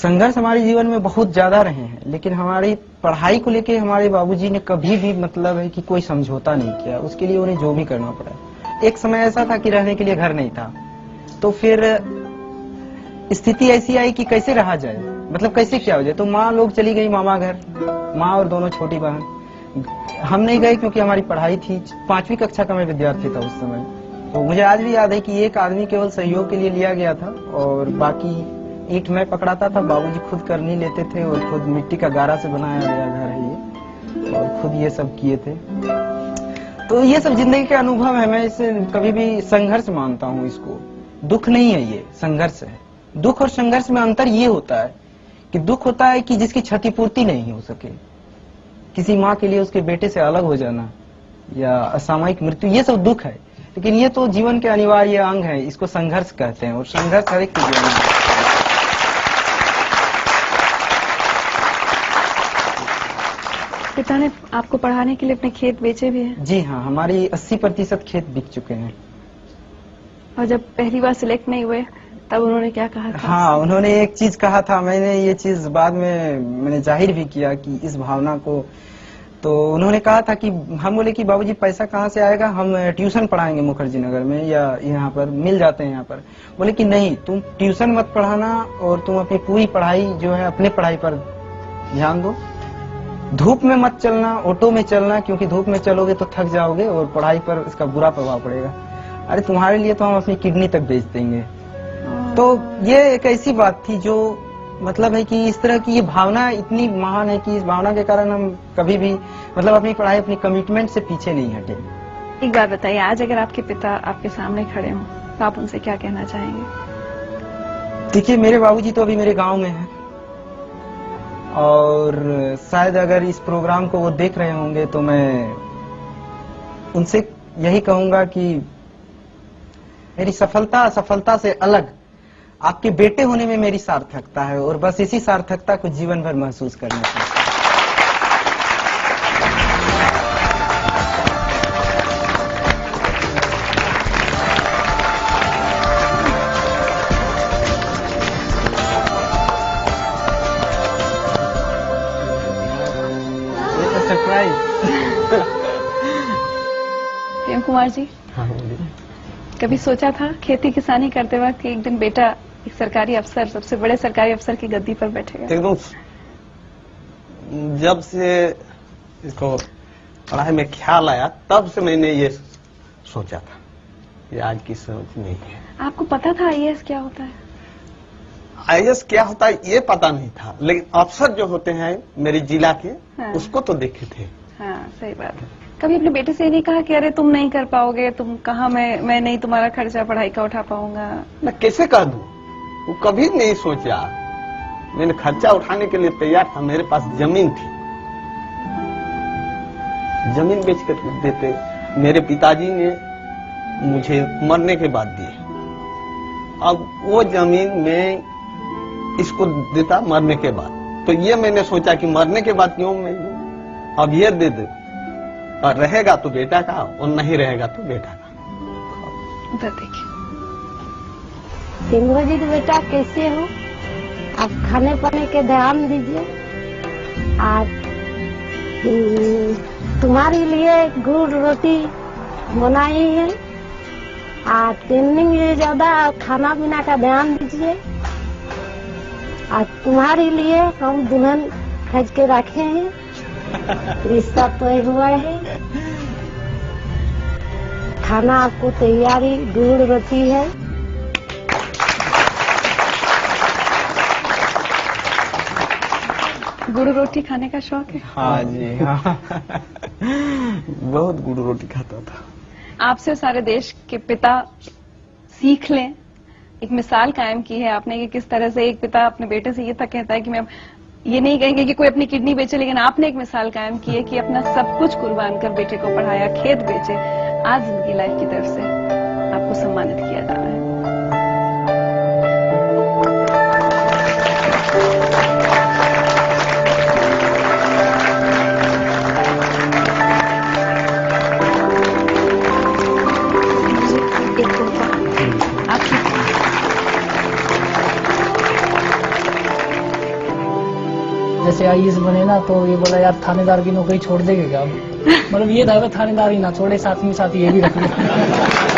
संघर्ष हमारे जीवन में बहुत ज्यादा रहे हैं, लेकिन हमारी पढ़ाई को लेके हमारे बाबूजी ने कभी भी मतलब है कि कोई समझौता नहीं किया। उसके लिए उन्हें जो भी करना पड़ा। एक समय ऐसा था कि रहने के लिए घर नहीं था, तो फिर स्थिति ऐसी आई कि कैसे रहा जाए, मतलब कैसे क्या हो जाए। तो माँ लोग चली गई मामा घर, माँ और दोनों छोटी बहन। हम नहीं गए क्योंकि हमारी पढ़ाई थी। 5वीं कक्षा का मैं विद्यार्थी था उस समय। तो मुझे आज भी याद है कि एक आदमी केवल सहयोग के लिए लिया गया था और बाकी ईंट मैं पकड़ाता था। बाबूजी खुद कर नहीं लेते थे और खुद मिट्टी का गारा से बनाया गया घर है ये, और खुद ये सब किए थे। तो ये सब जिंदगी के अनुभव है। मैं इसे कभी भी संघर्ष मानता हूँ इसको। दुख नहीं है, ये संघर्ष है। दुख और संघर्ष में अंतर ये होता है कि दुख होता है कि जिसकी क्षतिपूर्ति नहीं हो सके, किसी माँ के लिए उसके बेटे से अलग हो जाना या असामयिक मृत्यु, ये सब दुख है। लेकिन ये तो जीवन के अनिवार्य अंग है, इसको संघर्ष कहते हैं और संघर्ष हर एक के जीवन में। पिता ने आपको पढ़ाने के लिए अपने खेत बेचे भी हैं? जी हाँ, हमारी 80% खेत बिक चुके हैं। और जब पहली बार सिलेक्ट नहीं हुए तब उन्होंने क्या कहा था? हाँ, उन्होंने एक चीज कहा था, मैंने ये चीज बाद में मैंने जाहिर भी किया कि इस भावना को। तो उन्होंने कहा था कि हम बोले कि बाबूजी पैसा कहाँ से आएगा, हम ट्यूशन पढ़ाएंगे मुखर्जी नगर में या यहाँ पर मिल जाते हैं यहाँ पर। बोले कि नहीं, तुम ट्यूशन मत पढ़ाना और तुम अपनी पूरी पढ़ाई जो है अपने पढ़ाई पर ध्यान दो। धूप में मत चलना, ऑटो में चलना, क्योंकि धूप में चलोगे तो थक जाओगे और पढ़ाई पर इसका बुरा प्रभाव पड़ेगा। अरे तुम्हारे लिए तो हम अपनी किडनी तक बेच देंगे। तो ये एक ऐसी बात थी जो मतलब है कि इस तरह की ये भावना इतनी महान है कि इस भावना के कारण हम कभी भी मतलब अपनी पढ़ाई, अपनी कमिटमेंट से पीछे नहीं हटे। एक बात बताइए, आज अगर आपके पिता आपके सामने खड़े हों तो आप उनसे क्या कहना चाहेंगे? देखिए, मेरे बाबूजी तो अभी मेरे गांव में हैं और शायद अगर इस प्रोग्राम को वो देख रहे होंगे तो मैं उनसे यही कहूंगा कि मेरी सफलता असफलता से अलग आपके बेटे होने में मेरी सार्थकता है और बस इसी सार्थकता को जीवन भर महसूस करना चाहिए। ये तो सरप्राइज। प्रेम कुमार जी, हाँ बोलिए। कभी सोचा था खेती किसानी करते वक्त कि एक दिन बेटा एक सरकारी अफसर, सबसे बड़े सरकारी अफसर की गद्दी पर बैठेगा? एकदम जब से इसको पढ़ाई में ख्याल आया तब से मैंने ये सोचा था, ये आज की सोच नहीं है। आपको पता था आईएएस क्या होता है? आईएएस क्या होता है ये पता नहीं था, लेकिन अफसर जो होते हैं मेरे जिला के, हाँ। उसको तो देखे थे। हाँ, सही बात है। कभी अपने बेटे से ये नहीं कहा कि अरे तुम नहीं कर पाओगे, तुम कहाँ, मैं नहीं तुम्हारा खर्चा पढ़ाई का उठा पाऊंगा? मैं कैसे कह दूं, वो कभी नहीं सोचा। मैंने खर्चा उठाने के लिए तैयार था, मेरे पास जमीन थी, जमीन बेच कर देते। मेरे पिताजी ने मुझे मरने के बाद दिए, अब वो जमीन में इसको देता मरने के बाद। तो ये मैंने सोचा कि मरने के बाद क्यों मैं दूं, अब ये दे दे, और रहेगा तो बेटा का और नहीं रहेगा तो बेटा का। उधर देखिए। सिंघू जी बेटा कैसे हो? आप खाने पाने के ध्यान दीजिए। आज तुम्हारे लिए गुड़ रोटी बनाई है। आज ट्रेनिंग में ज्यादा खाना पीना का ध्यान दीजिए। आज तुम्हारे लिए हम दुल्हन खज के रखे हैं, रिश्ता तय हुआ है। खाना आपको तैयारी गुड़ रोटी है। गुड़ रोटी खाने का शौक है? हाँ जी हाँ। बहुत गुड़ रोटी खाता था। आपसे सारे देश के पिता सीख लें, एक मिसाल कायम की है आपने कि किस तरह से एक पिता अपने बेटे से ये तक कहता है कि मैं ये नहीं कहेंगे कि कोई अपनी किडनी बेचे, लेकिन आपने एक मिसाल कायम की है कि अपना सब कुछ कुर्बान कर बेटे को पढ़ाया, खेत बेचे। आज जिंदगी लाइफ की तरफ से आपको सम्मानित किया जा रहा है। जैसे आईएएस बने ना तो ये बोला यार थानेदार की नौकरी छोड़ देंगे क्या। मतलब ये था थानेदार ही ना छोड़े, साथ में साथ ये भी रख लिया।